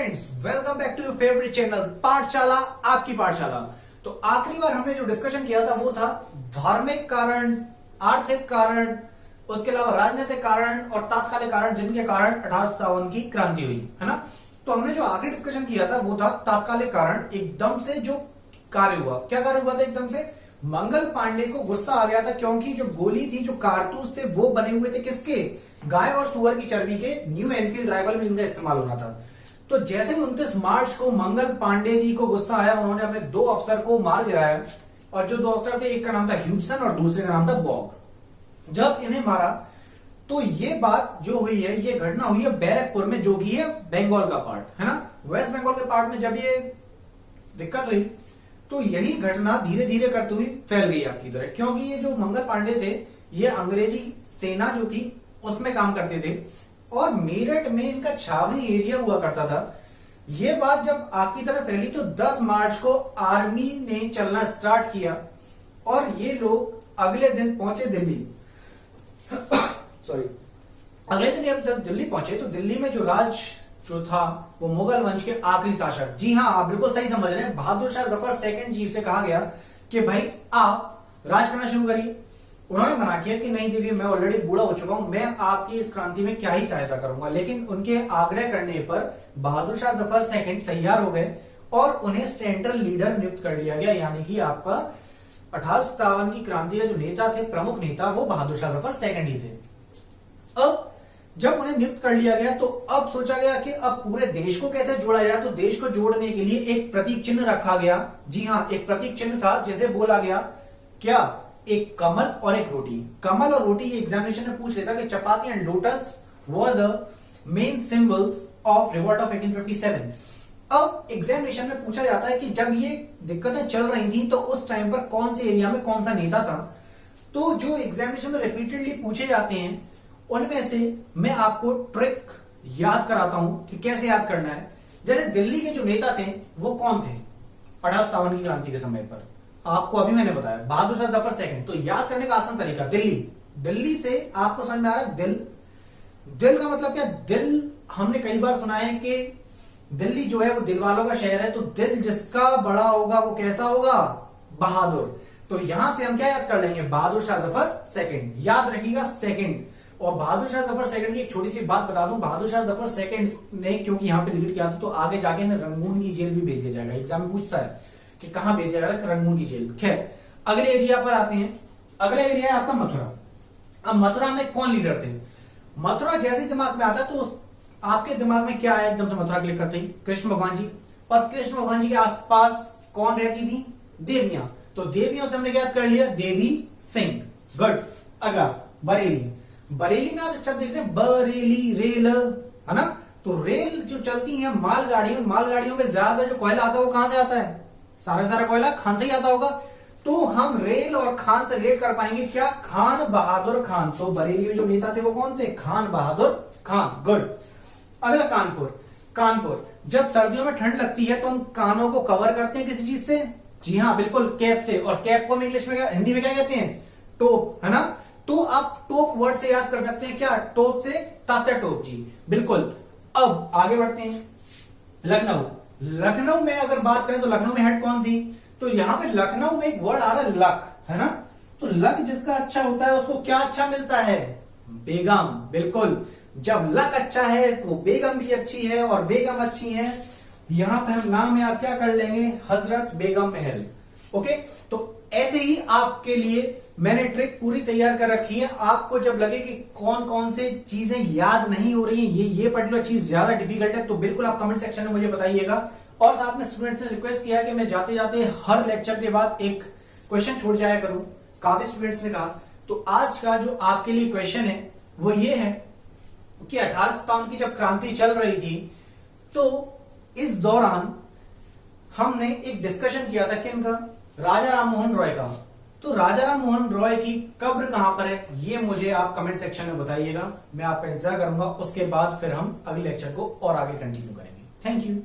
Friends, welcome back to your favourite channel Pathshala, आपकी पाठशाला। तो आखिरी बार हमने जो डिस्कशन किया था वो था धार्मिक कारण, आर्थिक कारण, उसके अलावा राजनीतिक कारण और तात्कालिक कारण, जिनके कारण 1857 की क्रांति हुई, है ना। तो हमने जो आखिरी डिस्कशन किया था वो था तात्कालिक कारण। एकदम से जो कार्य हुआ, क्या कार्य हुआ था? एकदम से मंगल पांडे को गुस्सा आ गया था, क्योंकि जो गोली थी, जो कारतूस थे, वो बने हुए थे किसके? गाय और सुअर की चर्बी के। न्यू एनफील्ड राइफल में इनका इस्तेमाल होना था। तो जैसे ही 29 मार्च को मंगल पांडे जी को गुस्सा आया, उन्होंने अपने 2 अफसर को मार गिराया। और जो 2 अफसर थे, एक का नाम था ह्यूजसन और दूसरे का नाम था बॉग। जब इन्हें मारा तो ये बात जो हुई है, ये घटना हुई है बैरकपुर में, जो कि है बंगाल का पार्ट, है ना। वेस्ट बंगाल के पार्ट में जब ये दिक्कत हुई तो यही घटना धीरे धीरे करते हुए फैल गई आपकी तरह, क्योंकि ये जो मंगल पांडे थे, ये अंग्रेजी सेना जो थी उसमें काम करते थे और मेरठ में इनका छावनी एरिया हुआ करता था। ये बात जब आपकी तरफ फैली तो 10 मार्च को आर्मी ने चलना स्टार्ट किया और ये लोग अगले दिन पहुंचे दिल्ली। सॉरी, अगले दिन जब दिल्ली पहुंचे तो दिल्ली में जो था वो मुगल वंश के आखिरी शासक, जी हाँ, आप बिल्कुल सही समझ रहे हैं, बहादुर शाह जफर सेकंड जी से कहा गया कि भाई आप राज करना शुरू करिए। उन्होंने मना किया कि नहीं देवी, मैं ऑलरेडी बूढ़ा हो चुका हूं, मैं आपकी इस क्रांति में क्या ही सहायता करूंगा। लेकिन उनके आग्रह करने पर बहादुर शाह जफर सेकंड तैयार हो गए और उन्हें सेंट्रल लीडर नियुक्त कर लिया गया, यानी कि आपका 1857 की क्रांति के जो नेता थे, प्रमुख नेता, वो बहादुर शाह जफर सेकंड ही थे। अब जब उन्हें नियुक्त कर लिया गया तो अब सोचा गया कि अब पूरे देश को कैसे जोड़ा जाए। तो देश को जोड़ने के लिए एक प्रतीक चिन्ह रखा गया। जी हाँ, एक प्रतीक चिन्ह था जिसे बोला गया क्या? एक कमल और एक रोटी। कमल और रोटी ये एग्जामिनेशन में पूछ लेता कि chapati and lotus were the main symbols of revolt of 1857। अब एग्जामिनेशन में पूछा जाता है कि जब ये दिक्कतें चल रही थी तो उस टाइम पर कौन से एरिया में कौन सा नेता था। तो जो एग्जामिनेशन में रिपीटेडली पूछे जाते हैं उनमें से मैं आपको ट्रिक याद कराता हूं कि कैसे याद करना है। जैसे दिल्ली के जो नेता थे वो कौन थे 1857 की क्रांति के समय पर? आपको अभी मैंने बताया बहादुर शाह जफर सेकंड। तो याद करने का आसान तरीका, दिल्ली से आपको समझ में आ रहा है दिल का मतलब क्या? दिल हमने कई बार सुना है कि दिल्ली जो है वो दिल वालों का शहर है। तो दिल जिसका बड़ा होगा वो कैसा होगा? बहादुर। तो यहां से हम क्या याद कर लेंगे? बहादुर शाह जफर सेकंड। याद रखिएगा सेकंड। और बहादुर शाह जफर सेकंड की एक छोटी सी बात बता दूं, बहादुर शाह जफर सेकंड ने क्योंकि यहां पे लीड किया था तो आगे जाके ना रंगून की जेल भी भेज दिया जाएगा। एग्जाम में पूछता है कि कहां भेजा जाएगा? रंगून की जेल। खैर, अगले एरिया पर आते हैं। अगला एरिया है आपका मथुरा। अब मथुरा में कौन लीडर थे? मथुरा जैसे दिमाग में आता है तो आपके दिमाग में क्या आया एकदम से मथुरा क्लिक करते ही? कृष्ण भगवान जी। और कृष्ण भगवान जी के आसपास कौन रहती थी? देवियां। तो देवियों से हमने क्या कर लिया? देवी सिंह। गुड। अगला बरेली में आप शब्द देख रहे हैं, बरेली, रेल, है ना। तो रेल जो चलती है मालगाड़ी, उन मालगाड़ियों में ज्यादा जो कोयला आता है वो कहां से आता है? सारा कोयला खान से ही आता होगा। तो हम रेल और खान से रिलेट कर पाएंगे क्या? खान बहादुर खान। तो बरेली में जो नेता थे वो कौन थे? खान बहादुर खान। गुड। अगला कानपुर। जब सर्दियों में ठंड लगती है तो हम कानों को कवर करते हैं किसी चीज से? जी हाँ, बिल्कुल, कैप से। और कैप को हम इंग्लिश में हिंदी में क्या कहते हैं? टोप, है ना। तो आप टोप वर्ड से याद कर सकते हैं क्या? टोप से तात्या टोप जी, बिल्कुल। अब आगे बढ़ते हैं। लखनऊ में अगर बात करें तो लखनऊ में हेड कौन थी? तो यहां पे लखनऊ में एक वर्ड आ रहा है लक, है ना। तो लक जिसका अच्छा होता है उसको क्या अच्छा मिलता है? बेगम, बिल्कुल। जब लक अच्छा है तो बेगम भी अच्छी है और बेगम अच्छी है। यहां पे हम नाम याद क्या कर लेंगे? हजरत बेगम महल। ओके। तो ऐसे ही आपके लिए मैंने ट्रिक पूरी तैयार कर रखी है। आपको जब लगे कि कौन कौन से चीजें याद नहीं हो रही है, ये पर्टिकुलर चीज ज्यादा डिफिकल्ट है, तो बिल्कुल आप कमेंट सेक्शन में मुझे बताइएगा। और साथ में स्टूडेंट्स ने रिक्वेस्ट किया है कि मैं जाते जाते हर लेक्चर के बाद एक क्वेश्चन छोड़ जाया करूं। काफी स्टूडेंट्स ने कहा। तो आज का जो आपके लिए क्वेश्चन है वो ये है कि 1857 की जब क्रांति चल रही थी तो इस दौरान हमने एक डिस्कशन किया था किनका? राजा राममोहन रॉय का। तो राजा राममोहन रॉय की कब्र कहां पर है ये मुझे आप कमेंट सेक्शन में बताइएगा। मैं आपका इंतजार करूंगा। उसके बाद फिर हम अगले लेक्चर को और आगे कंटिन्यू करेंगे। Thank you.